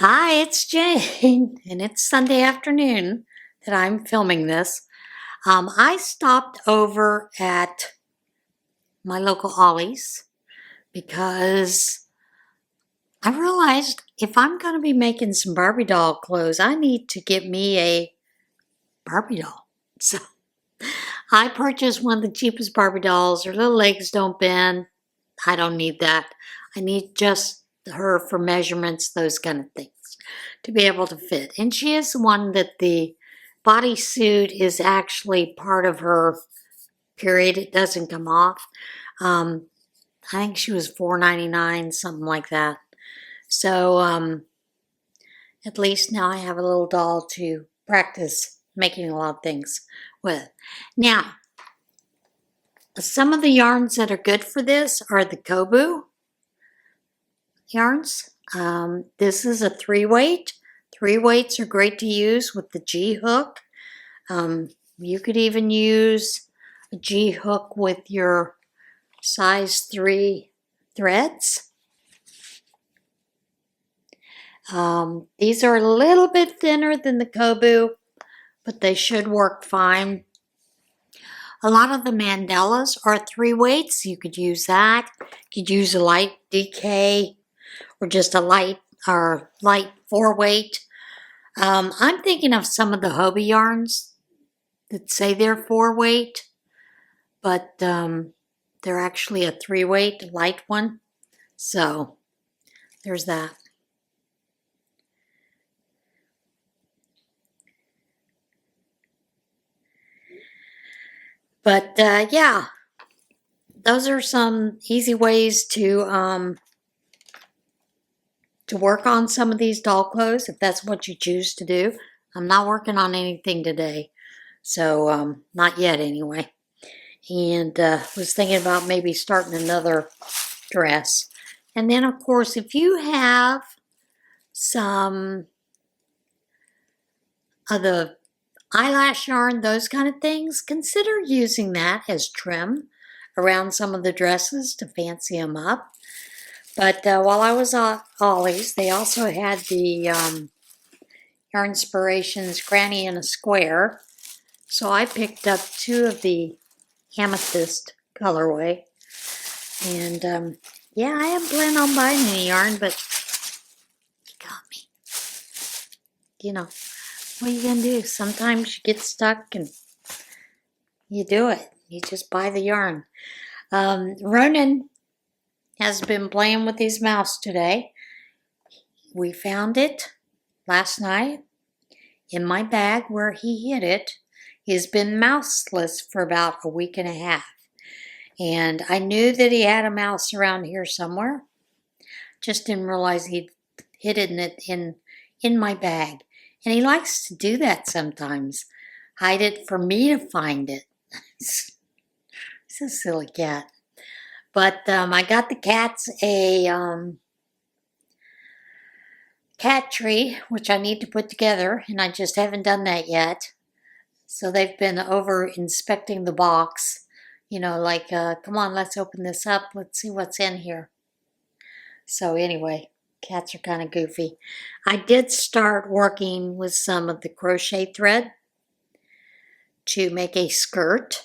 Hi, it's Jane, and it's Sunday afternoon that I'm filming this. I stopped over at my local Ollie's because I realized if I'm going to be making some Barbie doll clothes, I need to get me a Barbie doll. So I purchased one of the cheapest Barbie dolls. Her little legs don't bend. I don't need that. I need just her for measurements, those kind of things, to be able to fit. And she is the one that the bodysuit is actually part of her period. It doesn't come off. I think she was $4.99, something like that. So at least now I have a little doll to practice making a lot of things with. Now, some of the yarns that are good for this are the Kobu yarns. This is a 3-weight. 3-weights are great to use with the G hook. You could even use a G hook with your size 3 threads. These are a little bit thinner than the Kobu, but they should work fine. A lot of the mandalas are 3-weights. You could use that. You could use a light DK or just a light 4-weight. I'm thinking of some of the Hobie yarns that say they're 4-weight, but they're actually a 3-weight, light one. So there's that. But yeah, those are some easy ways to work on some of these doll clothes if that's what you choose to do. I'm not working on anything today, so not yet anyway. And was thinking about maybe starting another dress. And then, of course, if you have some of the eyelash yarn, those kind of things, consider using that as trim around some of the dresses to fancy them up. But while I was at Ollie's, they also had the Yarn Inspirations Granny in a Square. So I picked up 2 of the amethyst colorway. And yeah, I haven't planned on buying any yarn, but you got me. You know, what are you going to do? Sometimes you get stuck and you do it. You just buy the yarn. Ronan has been playing with his mouse today. We found it last night in my bag where he hid it. He's been mouseless for about a week and a half. And I knew that he had a mouse around here somewhere. Just didn't realize he'd hidden it in my bag. And he likes to do that sometimes. Hide it for me to find it. He's a silly cat. But I got the cats a cat tree, which I need to put together, and I just haven't done that yet. So they've been over inspecting the box, you know, like, come on, let's open this up. Let's see what's in here. So anyway, cats are kind of goofy. I did start working with some of the crochet thread to make a skirt.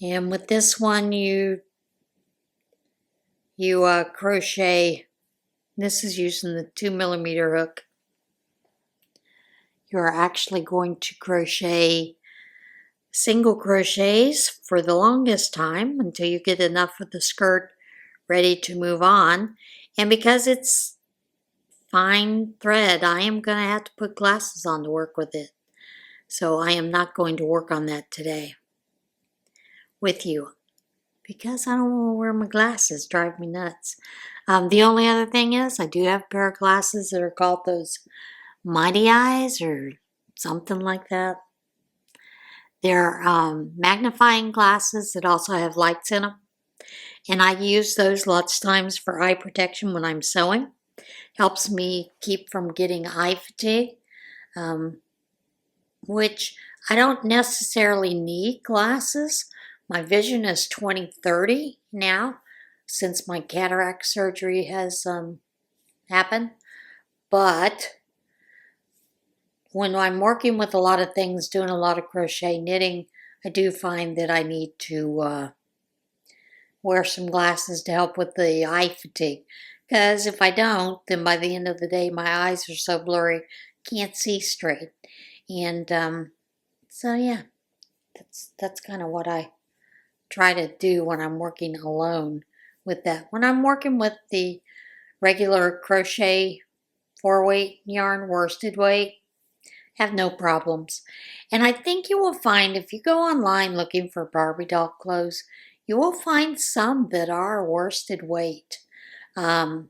And with this one, you crochet. This is using the 2mm hook. You're actually going to crochet single crochets for the longest time until you get enough of the skirt ready to move on. And because it's fine thread, I am going to have to put glasses on to work with it. So I am not going to work on that today with you because I don't want to wear my glasses. Drive me nuts. The only other thing is I do have a pair of glasses that are called those Mighty Eyes or something like that. They're magnifying glasses that also have lights in them. And I use those lots of times for eye protection when I'm sewing. Helps me keep from getting eye fatigue, which I don't necessarily need glasses. My vision is 20/30 now, since my cataract surgery has happen. But when I'm working with a lot of things, doing a lot of crochet knitting, I do find that I need to wear some glasses to help with the eye fatigue. Because if I don't, then by the end of the day, my eyes are so blurry, can't see straight. And so yeah, that's kind of what I try to do when I'm working alone with that. When I'm working with the regular crochet 4-weight yarn, worsted weight, have no problems. And I think you will find if you go online looking for Barbie doll clothes, you will find some that are worsted weight. I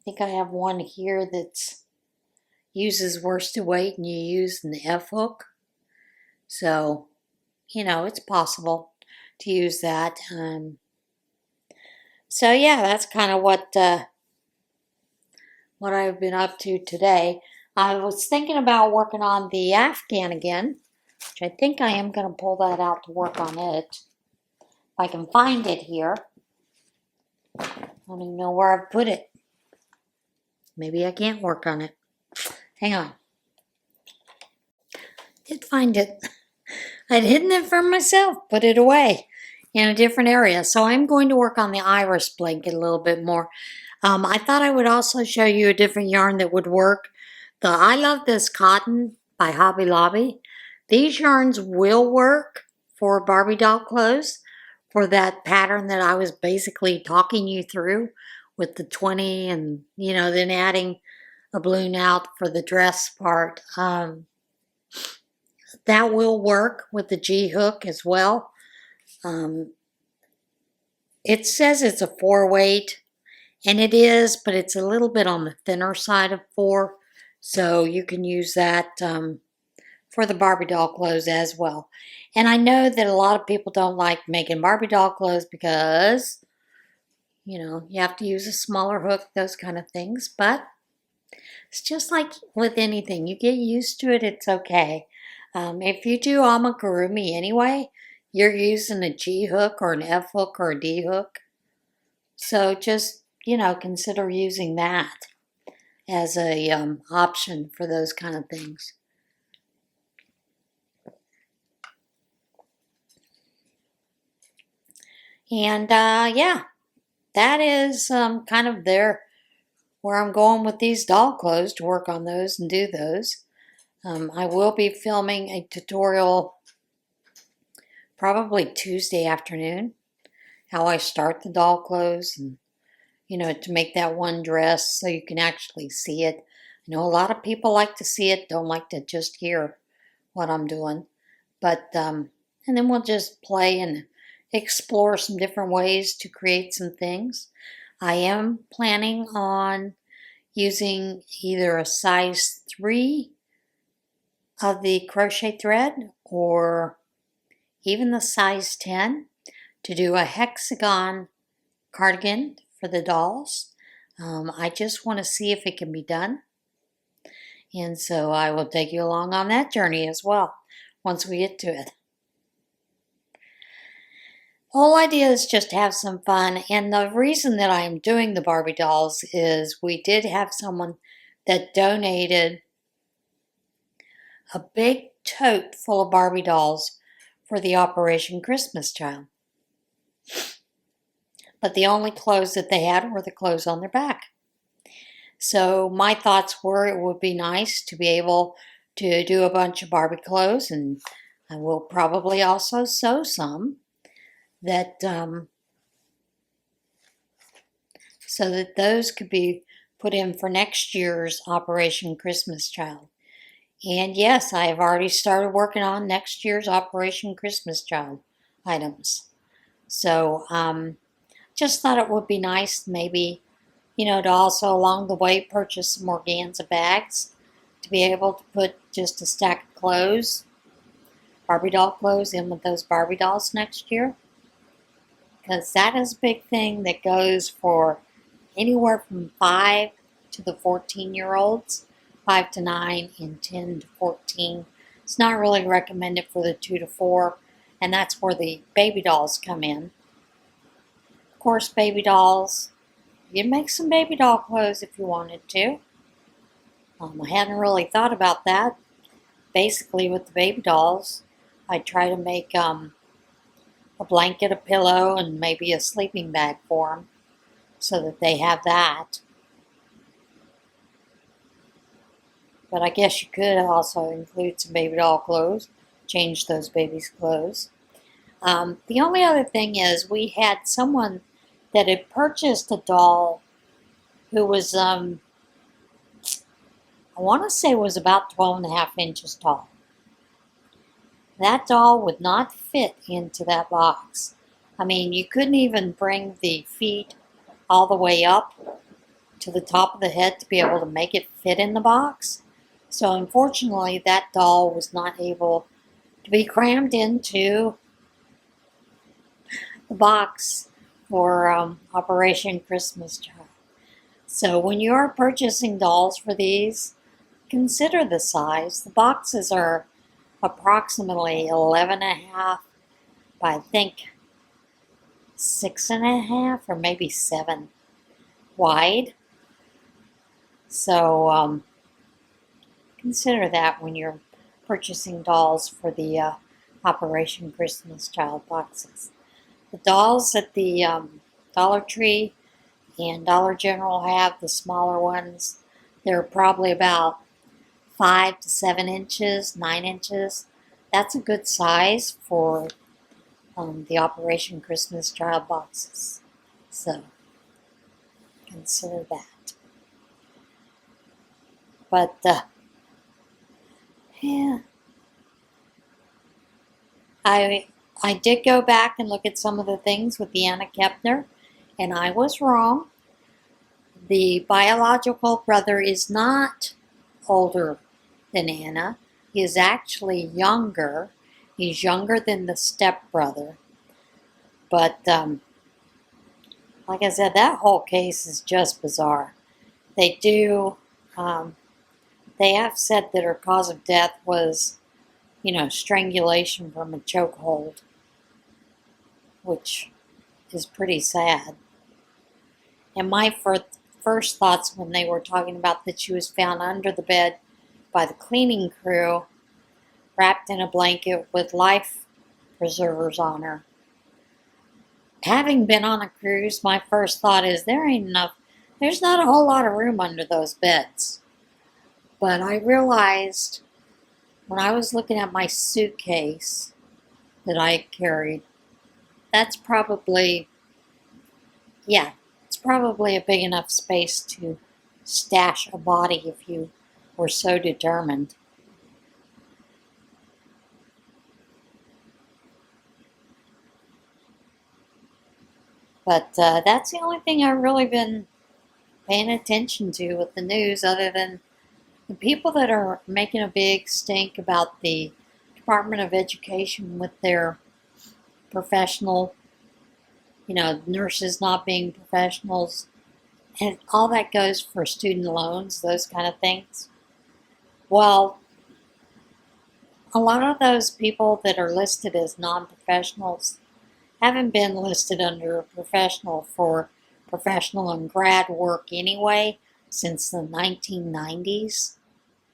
think I have one here that uses worsted weight and you use an F hook. So, it's possible to use that. So yeah, that's kind of what I've been up to today. I was thinking about working on the Afghan again, which I think I am going to pull that out to work on it. If I can find it here. I don't even know where I've put it. Maybe I can't work on it. Hang on. Did find it. I'd hidden it from myself, put it away in a different area. So I'm going to work on the iris blanket a little bit more. I thought I would also show you a different yarn that would work. The I Love This Cotton by Hobby Lobby. These yarns will work for Barbie doll clothes for that pattern that I was basically talking you through with the 20 and, then adding a balloon out for the dress part. That will work with the G hook as well. It says it's a 4-weight, and it is, but it's a little bit on the thinner side of 4. So you can use that for the Barbie doll clothes as well. And I know that a lot of people don't like making Barbie doll clothes because, you have to use a smaller hook, those kind of things. But it's just like with anything. You get used to it, it's okay. If you do amigurumi anyway, you're using a G hook or an F hook or a D hook. So just, consider using that as a option for those kind of things. And yeah, that is kind of where I'm going with these doll clothes to work on those and do those. I will be filming a tutorial probably Tuesday afternoon, how I start the doll clothes and, to make that one dress so you can actually see it. I know a lot of people like to see it, don't like to just hear what I'm doing. But, and then we'll just play and explore some different ways to create some things. I am planning on using either a size 3 of the crochet thread or even the size 10 to do a hexagon cardigan for the dolls. I just want to see if it can be done. And so I will take you along on that journey as well once we get to it. The whole idea is just to have some fun. And the reason that I am doing the Barbie dolls is we did have someone that donated a big tote full of Barbie dolls for the Operation Christmas Child. But the only clothes that they had were the clothes on their back. So my thoughts were it would be nice to be able to do a bunch of Barbie clothes, and I will probably also sew some that so that those could be put in for next year's Operation Christmas Child. And yes, I have already started working on next year's Operation Christmas Child items. So just thought it would be nice maybe, to also along the way purchase some organza bags to be able to put just a stack of clothes, Barbie doll clothes, in with those Barbie dolls next year. Because that is a big thing that goes for anywhere from 5 to the 14-year-olds, 5 to 9 and 10 to 14. It's not really recommended for the 2 to 4, and that's where the baby dolls come in. Of course, baby dolls you'd make some baby doll clothes if you wanted to. I hadn't really thought about that. Basically, with the baby dolls, I try to make a blanket, a pillow, and maybe a sleeping bag for them so that they have that. But I guess you could also include some baby doll clothes, change those babies' clothes. The only other thing is we had someone that had purchased a doll who was, I want to say was about 12.5 inches tall. That doll would not fit into that box. I mean, you couldn't even bring the feet all the way up to the top of the head to be able to make it fit in the box. So unfortunately, that doll was not able to be crammed into the box for Operation Christmas Child. So when you are purchasing dolls for these, consider the size. The boxes are approximately 11.5 by, I think, 6.5 or maybe 7 wide. So consider that when you're purchasing dolls for the Operation Christmas Child boxes. The dolls at the Dollar Tree and Dollar General have the smaller ones. They're probably about 5 to 7 inches, 9 inches. That's a good size for the Operation Christmas Child boxes. So consider that. But yeah, I did go back and look at some of the things with the Anna Kepner, and I was wrong. The biological brother is not older than Anna. He is actually younger. He's younger than the stepbrother. But like I said, that whole case is just bizarre. They have said that her cause of death was, strangulation from a chokehold, which is pretty sad. And my first thoughts when they were talking about that she was found under the bed by the cleaning crew, wrapped in a blanket with life preservers on her. Having been on a cruise, my first thought is there's not a whole lot of room under those beds. But I realized when I was looking at my suitcase that I carried, it's probably a big enough space to stash a body if you were so determined. But that's the only thing I've really been paying attention to with the news, other than the people that are making a big stink about the Department of Education with their professional, nurses not being professionals, and all that goes for student loans, those kind of things. Well, a lot of those people that are listed as non-professionals haven't been listed under professional for professional and grad work anyway since the 1990s.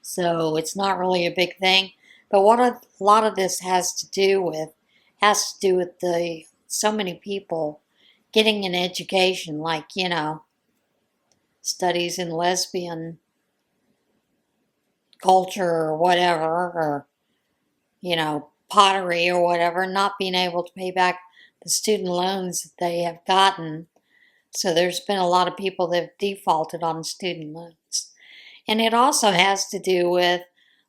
So it's not really a big thing. But what a lot of this has to do with so many people getting an education, like, studies in lesbian culture or whatever, or, pottery or whatever, not being able to pay back the student loans that they have gotten. So there's been a lot of people that have defaulted on student loans. And it also has to do with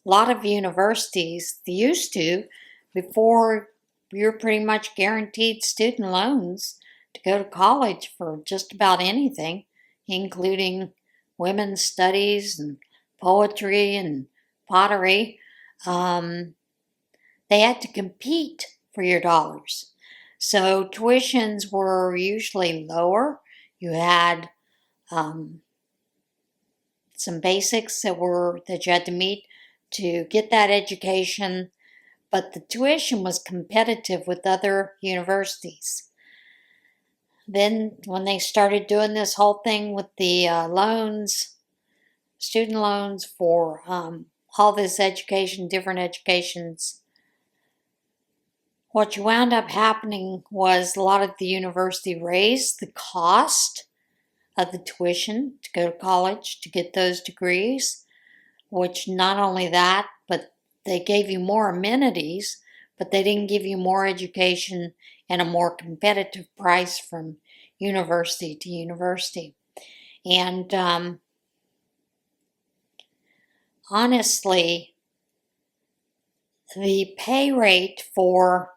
a lot of universities, they used to, before you're pretty much guaranteed student loans to go to college for just about anything, including women's studies and poetry and pottery. They had to compete for your dollars. So tuitions were usually lower. You had some basics that you had to meet to get that education, but the tuition was competitive with other universities. Then when they started doing this whole thing with the loans, student loans for all this education, different educations, what wound up happening was a lot of the university raised the cost of the tuition to go to college to get those degrees, which not only that, but they gave you more amenities, but they didn't give you more education and a more competitive price from university to university. And honestly, the pay rate for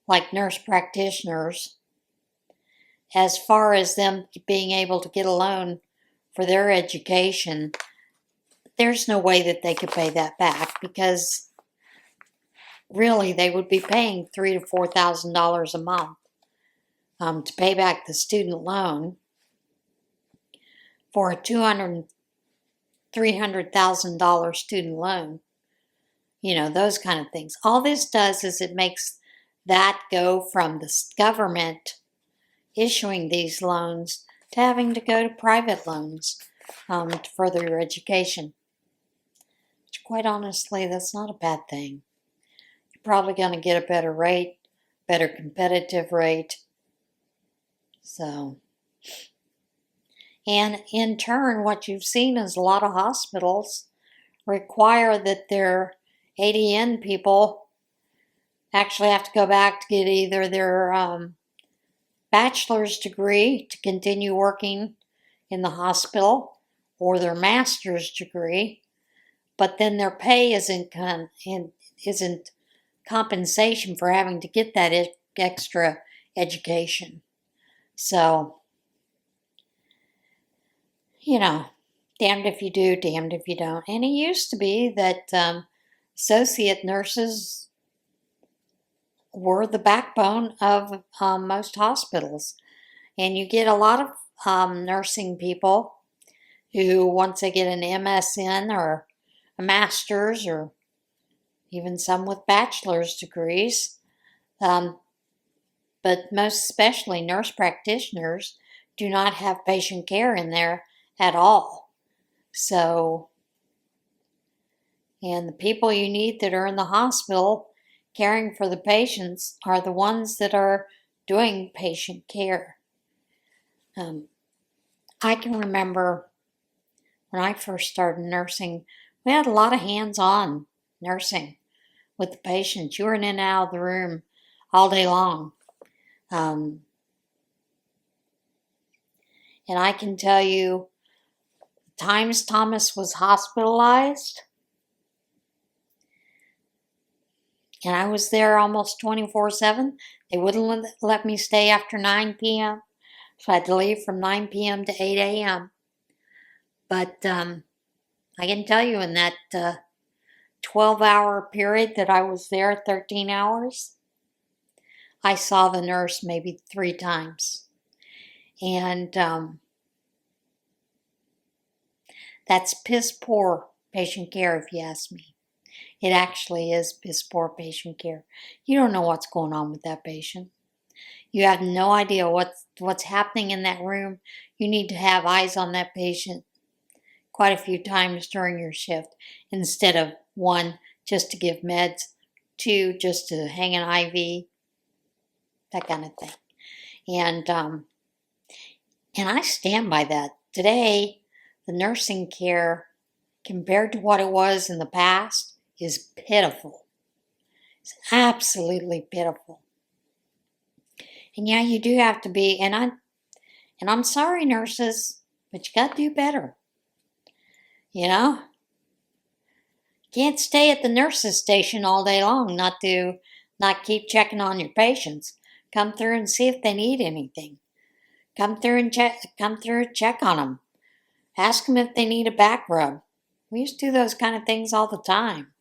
like nurse practitioners, as far as them being able to get a loan for their education, there's no way that they could pay that back, because really they would be paying $3,000 to $4,000 a month to pay back the student loan for a $200,000, $300,000 student loan. You know, those kind of things. All this does is it makes that go from the government issuing these loans to having to go to private loans to further your education. Which, quite honestly, that's not a bad thing. You're probably going to get a better rate, better competitive rate. So, and in turn, what you've seen is a lot of hospitals require that their ADN people actually have to go back to get either their bachelor's degree to continue working in the hospital or their master's degree, but then their pay isn't compensation for having to get that extra education. So, you know, damned if you do, damned if you don't. And it used to be that associate nurses were the backbone of most hospitals. And you get a lot of nursing people who, once they get an MSN or a master's, or even some with bachelor's degrees, but most especially nurse practitioners, do not have patient care in there at all. So, and the people you need that are in the hospital caring for the patients are the ones that are doing patient care. I can remember when I first started nursing, we had a lot of hands-on nursing with the patients. You were in and out of the room all day long. And I can tell you, times Thomas was hospitalized, and I was there almost 24/7. They wouldn't let me stay after 9 p.m., so I had to leave from 9 p.m. to 8 a.m. But I can tell you, in that 12-hour period that I was there, 13 hours, I saw the nurse maybe 3 times. And that's piss poor patient care, if you ask me. It actually is piss poor patient care. You don't know what's going on with that patient. You have no idea what's happening in that room. You need to have eyes on that patient quite a few times during your shift, instead of 1, just to give meds, 2, just to hang an IV, that kind of thing. And I stand by that. Today, the nursing care, compared to what it was in the past, is pitiful. It's absolutely pitiful. And yeah, you do have to be, and I'm sorry, nurses, but you got to do better. You know? Can't stay at the nurses' station all day long, not keep checking on your patients. Come through and see if they need anything. Come through and check on them. Ask them if they need a back rub. We used to do those kind of things all the time.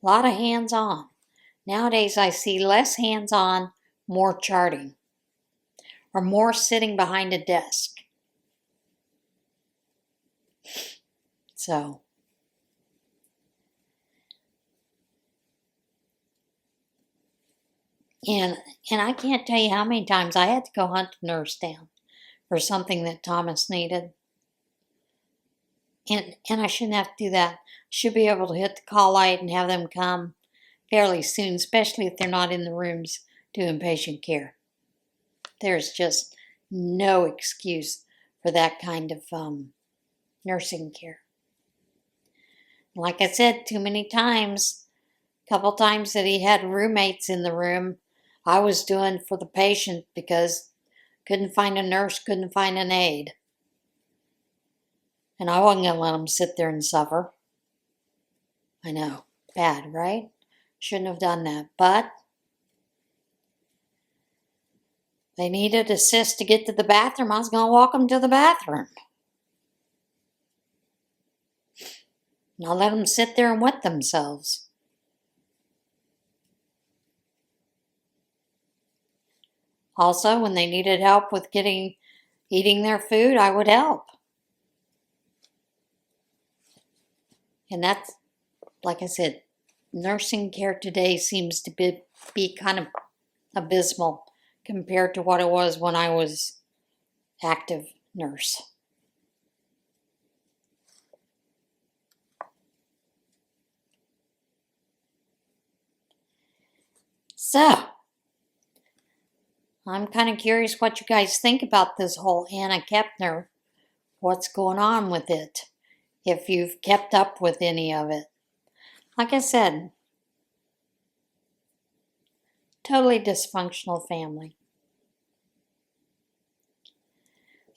A lot of hands-on. Nowadays I see less hands-on, more charting. Or more sitting behind a desk. So, And I can't tell you how many times I had to go hunt a nurse down for something that Thomas needed. And I shouldn't have to do that. Should be able to hit the call light and have them come fairly soon, especially if they're not in the rooms doing patient care. There's just no excuse for that kind of nursing care. Like I said, too many times, a couple times that he had roommates in the room, I was doing for the patient because couldn't find a nurse, couldn't find an aide. And I wasn't going to let them sit there and suffer. I know, bad, right? Shouldn't have done that, but they needed assist to get to the bathroom. I was going to walk them to the bathroom. And I'll let them sit there and wet themselves. Also, when they needed help with eating their food, I would help. And that's, like I said, nursing care today seems to be kind of abysmal compared to what it was when I was active nurse. So, I'm kind of curious what you guys think about this whole Anna Kepner. What's going on with it? If you've kept up with any of it. Like I said, totally dysfunctional family.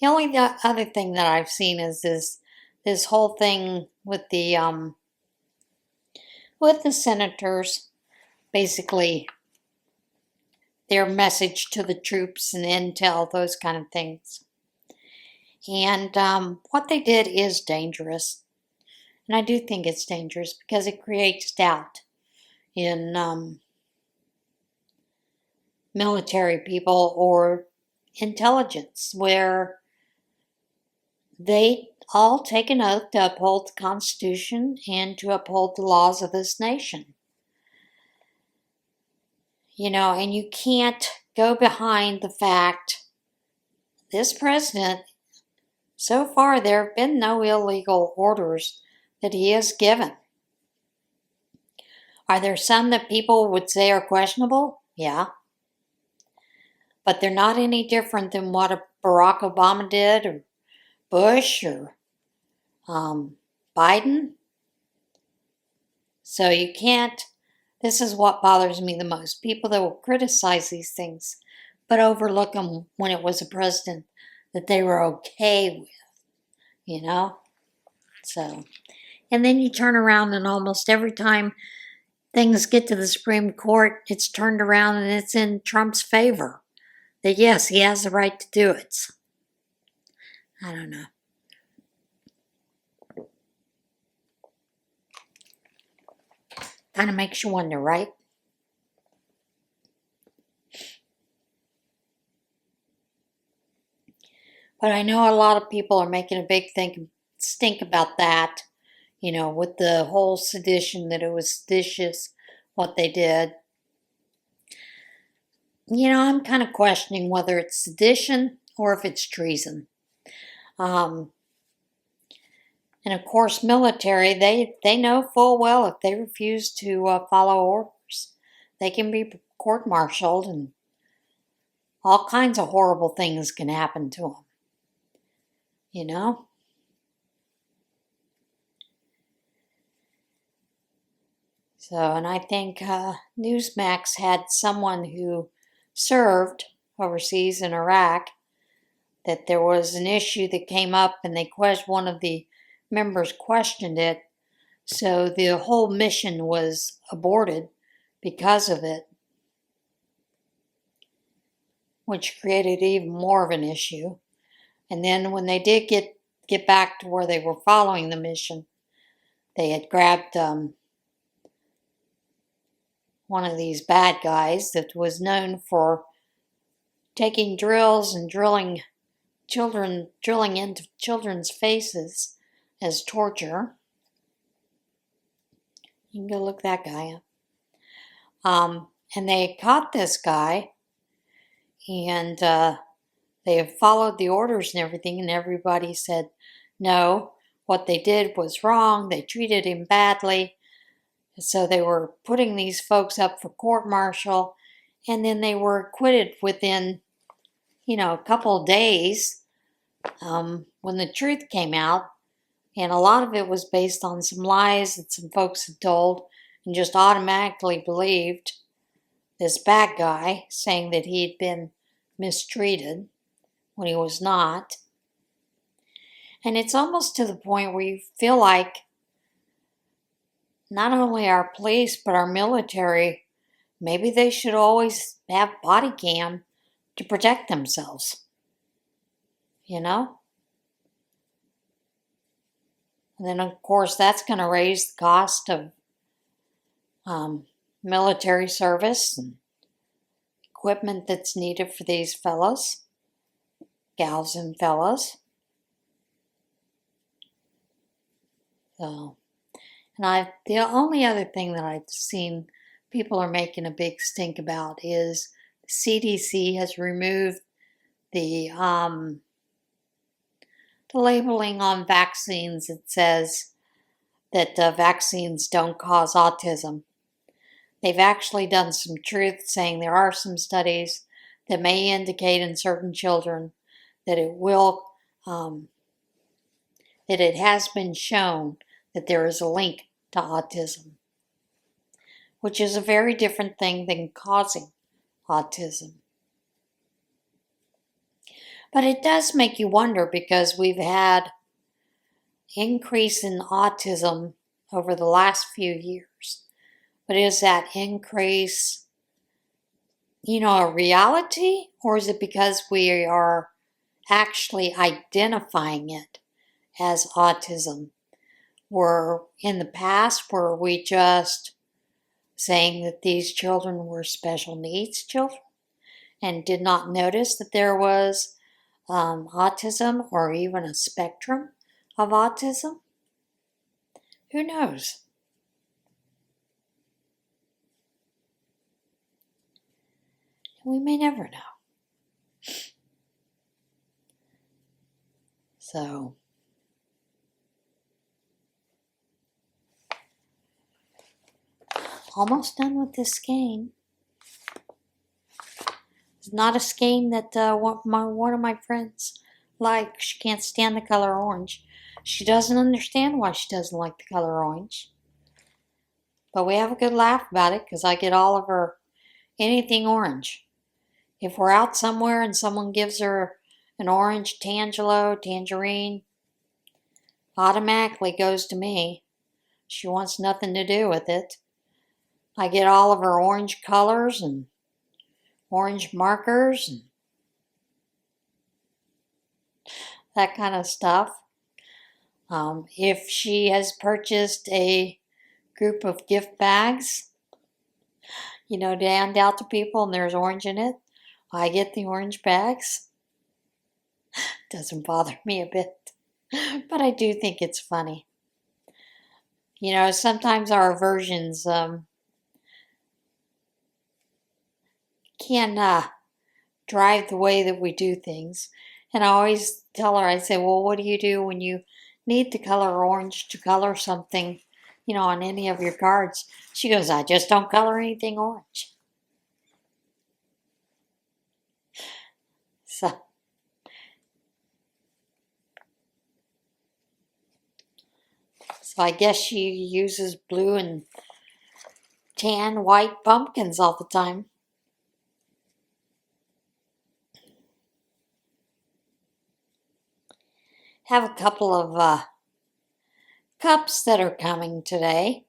The only other thing that I've seen is this whole thing with the senators, basically their message to the troops and intel, those kind of things. And what they did is dangerous. And I do think it's dangerous because it creates doubt in military people or intelligence, where they all take an oath to uphold the Constitution and to uphold the laws of this nation. You know, and you can't go behind the fact this president, so far there have been no illegal orders that he has given. Are there some that people would say are questionable? Yeah. But they're not any different than what Barack Obama did, or Bush, or Biden. So you can't, this is what bothers me the most. People that will criticize these things, but overlook them when it was a president that they were okay with, you know? So, and then you turn around and almost every time things get to the Supreme Court, it's turned around and it's in Trump's favor. That yes, he has the right to do it. I don't know. Kind of makes you wonder, right? But I know a lot of people are making a big stink about that, you know, with the whole sedition, that it was seditious what they did. You know, I'm kind of questioning whether it's sedition or if it's treason. And of course, military, they know full well if they refuse to follow orders, they can be court-martialed and all kinds of horrible things can happen to them. You know? So, and I think Newsmax had someone who served overseas in Iraq, that there was an issue that came up and one of the members questioned it. So the whole mission was aborted because of it, which created even more of an issue. And then when they did get back to where they were following the mission, they had grabbed one of these bad guys that was known for taking drills and drilling into children's faces as torture. You can go look that guy up. And they caught this guy, and they have followed the orders and everything, and everybody said, no, what they did was wrong. They treated him badly. So they were putting these folks up for court-martial, and then they were acquitted within, a couple of days when the truth came out. And a lot of it was based on some lies that some folks had told and just automatically believed this bad guy saying that he had been mistreated when he was not. And it's almost to the point where you feel like not only our police but our military, maybe they should always have body cam to protect themselves. And then, of course, that's going to raise the cost of military service and equipment that's needed for these fellas, gals and fellas. So, and the only other thing that I've seen people are making a big stink about is the CDC has removed the labeling on vaccines. It says that vaccines don't cause autism. They've actually done some truth saying there are some studies that may indicate in certain children that it will, that it has been shown that there is a link to autism, which is a very different thing than causing autism. But it does make you wonder because we've had increase in autism over the last few years. But is that increase, a reality? Or is it because we are actually identifying it as autism? In the past, were we just saying that these children were special needs children and did not notice that there was autism or even a spectrum of autism? Who knows? We may never know. So, almost done with this skein. It's not a skein that one of my friends likes. She can't stand the color orange. She doesn't understand why she doesn't like the color orange. But we have a good laugh about it because I get all of her anything orange. If we're out somewhere and someone gives her an orange tangerine, automatically goes to me. She wants nothing to do with it. I get all of her orange colors and orange markers and that kind of stuff. If she has purchased a group of gift bags, to hand out to people and there's orange in it, I get the orange bags. Doesn't bother me a bit, but I do think it's funny. Sometimes our aversions can drive the way that we do things. And I always tell her, I say, well, what do you do when you need the color orange to color something, on any of your cards? She goes, I just don't color anything orange. So I guess she uses blue and tan, white pumpkins all the time. Have a couple of cups that are coming today.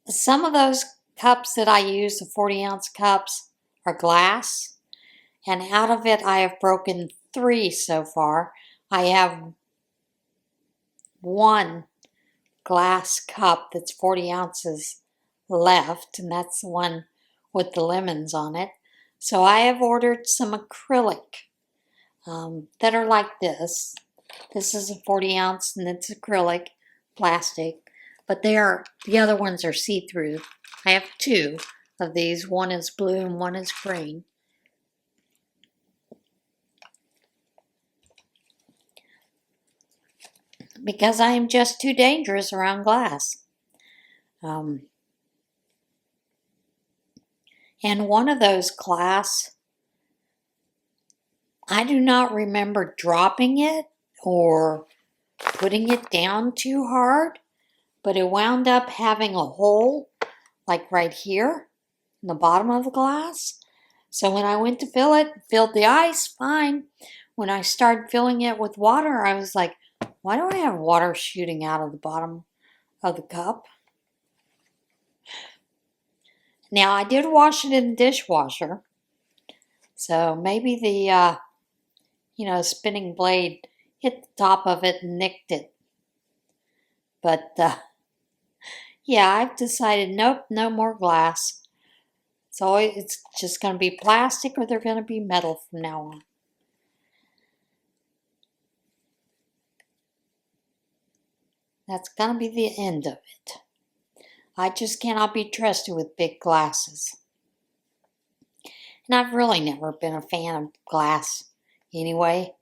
Some of those cups that I use, the 40-ounce cups, are glass. And out of it, I have broken 3 so far. I have one glass cup that's 40 ounces left, and that's the one with the lemons on it. So I have ordered some acrylic that are like this. This is a 40 ounce and it's acrylic plastic. but the other ones are see-through. I have two of these. One is blue and one is green. Because I am just too dangerous around glass. And one of those glass, I do not remember dropping it or putting it down too hard, but it wound up having a hole like right here in the bottom of the glass. So when I went to fill it, filled the ice, fine. When I started filling it with water, I was like, why do I have water shooting out of the bottom of the cup? Now, I did wash it in the dishwasher, so maybe the, spinning blade hit the top of it and nicked it. But, yeah, I've decided, nope, no more glass. So it's just going to be plastic or they're going to be metal from now on. That's going to be the end of it. I just cannot be trusted with big glasses. And I've really never been a fan of glass anyway.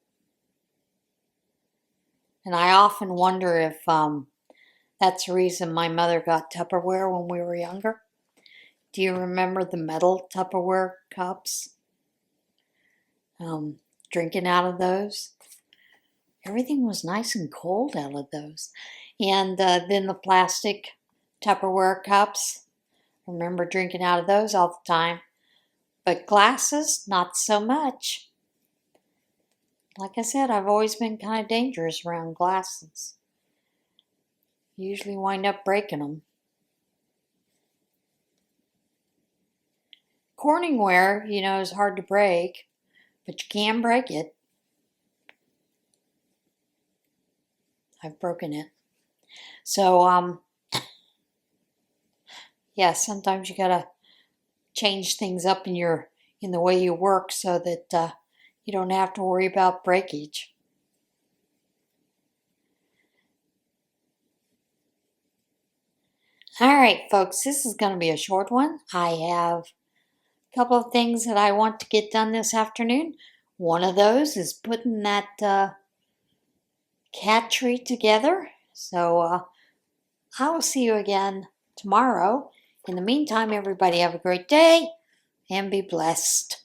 And I often wonder if that's the reason my mother got Tupperware when we were younger. Do you remember the metal Tupperware cups? Drinking out of those. Everything was nice and cold out of those. And then the plastic Tupperware cups. I remember drinking out of those all the time. But glasses, not so much. Like I said, I've always been kind of dangerous around glasses. Usually wind up breaking them. Corningware, is hard to break, but you can break it. I've broken it. So, yeah, sometimes you gotta change things up in the way you work so that you don't have to worry about breakage. All right, folks, this is going to be a short one. I have a couple of things that I want to get done this afternoon. One of those is putting that cat tree together. So I will see you again tomorrow. In the meantime, everybody have a great day and be blessed.